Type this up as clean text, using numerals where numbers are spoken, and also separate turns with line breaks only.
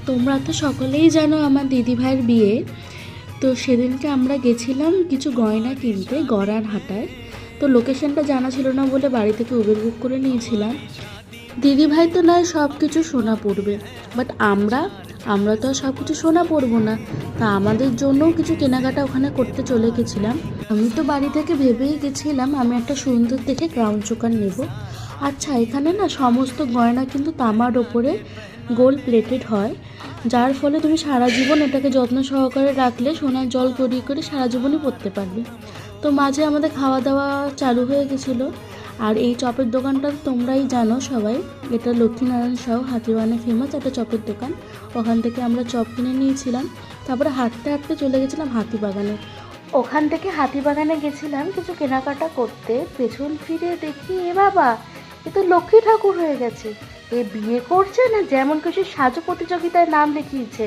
তোমরা তো সকলেই জানো আমার দিদিভাইয়ের বিয়ে। তো সেদিনকে আমরা গেছিলাম কিছু গয়না কিনতে গড়ার হাটায়। তো লোকেশনটা জানা ছিল না বলে বাড়ি থেকে উবের বুক করে নিয়েছিলাম। দিদিভাই তো নয় সব কিছু সোনা পড়বে, বাট আমরা তো আর সব কিছু সোনা পরবো না। তা আমাদের জন্যও কিছু কেনাকাটা ওখানে করতে চলে গেছিলাম। আমি তো বাড়ি থেকে ভেবেই গেছিলাম আমি একটা সুন্দর দেখে ক্রাউন চোকার নেব। আচ্ছা, এখানে না সমস্ত গয়না কিন্তু তামার ওপরে গোল্ড প্লেটেড হয়, যার ফলে তুমি সারা জীবন এটাকে যত্ন সহকারে রাখলে সোনার জল গড়িয়ে করে সারা জীবনই পরতে পারবে। তো মাঝে আমাদের খাওয়া দাওয়া চালু হয়ে গেছিলো। আর এই চপের দোকানটা তোমরাই জানো সবাই, এটা লক্ষ্মীনারায়ণ সাউ হাতিবাগানে ফেমাস একটা চপের দোকান। ওখান থেকে আমরা চপ কিনে নিয়েছিলাম। তারপরে হাঁটতে হাঁটতে চলে গেছিলাম হাতিবাগানে। ওখান থেকে হাতিবাগানে গেছিলাম কিছু কেনাকাটা করতে। পেছন ফিরে দেখি এ বাবা, এ তো লক্ষ্মী ঠাকুর হয়ে গেছে। এ বিয়ে করছে না যেমন কিছু সাজো প্রতিযোগিতায় নাম লিখিয়েছে।